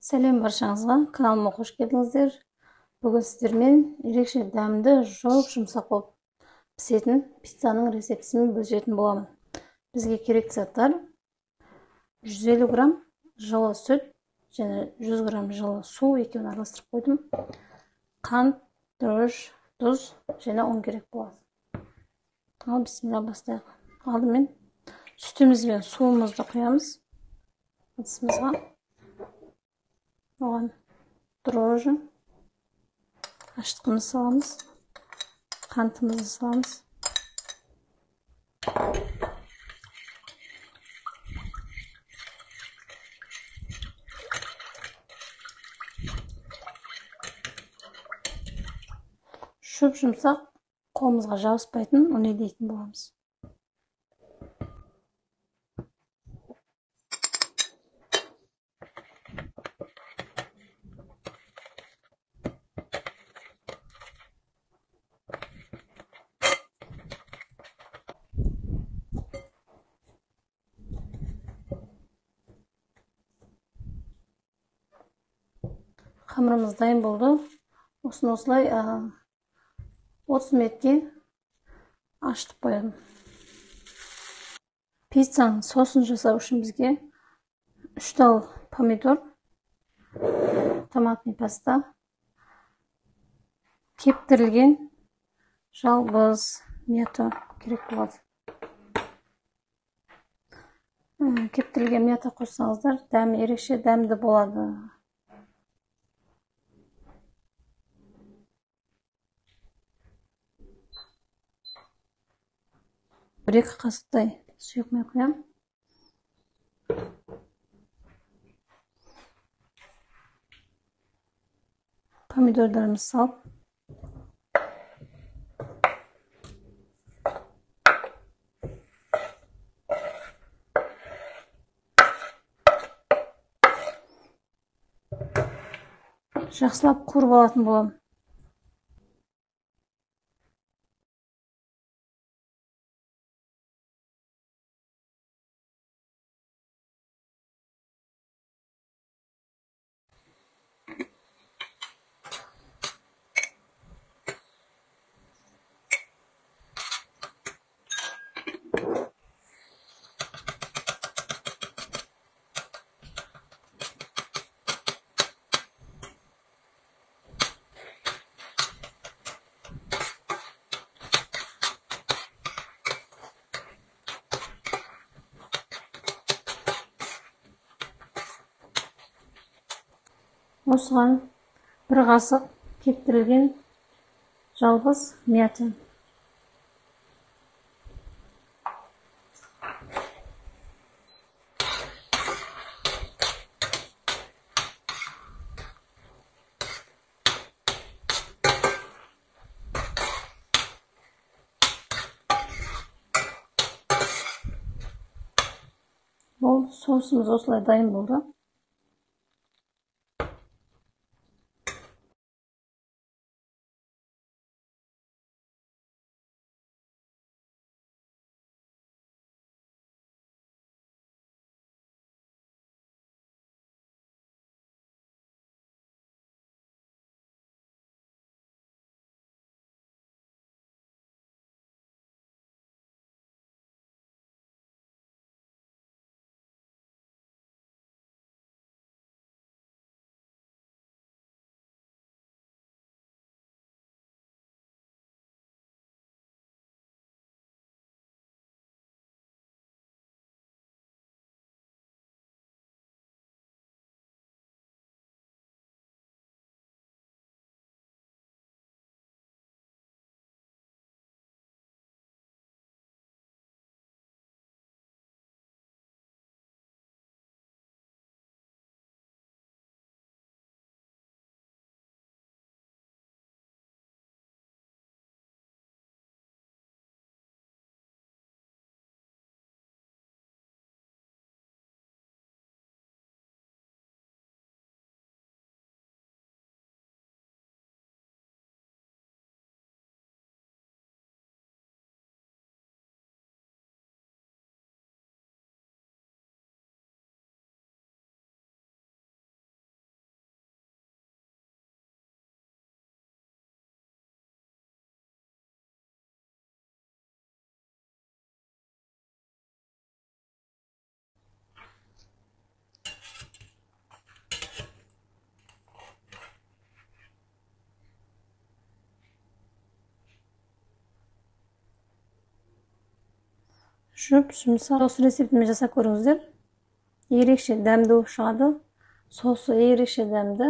Сәлем баршаңызға, каналыма қош келдіңіздер. Бүгін сіздермен ерекше дәмді, жұмсақ болып пісетін пиццаның рецептісімен бөлісетін боламын. Бізге керекті заттар: 150 грамм жылы сүт және 100 грамм жылы су екеуін араластырып қойдым. Қант, дрожж, тұз және ұн керек болады. Ал бисмилла бастайық. Алдымен сүтіміз бен суымызды құямыз ыдысымызға. Оған дрожжи, аштығымызды саламыз, қантымызды саламыз. Жұмсақ, қолымызға жабыспайтын ұн илейтін боламыз. Қамырымыз дайын болды. Осылай 30 минутке ашытып қоямын. Пиццаның сосын жасау үшін бізге 3 тал помидор, томатный паста, кептірілген жалбыз, мята керек болады. Кептірілген мята қоссаңыздар, дәмі ерекше дәмді болады. 1-2 қасықтай сұйық май құямын. Помидордарымызды салып, жақсылап қуырып алатын боламын. Осыған 1 қасық кептірілген жалбыз мята. Ол соусымыз осылай дайын болды. Жұмсақ сос рецептімен жасап көріңіздер. Ерекше дәмді шығады. Сосы ерекше дәмді.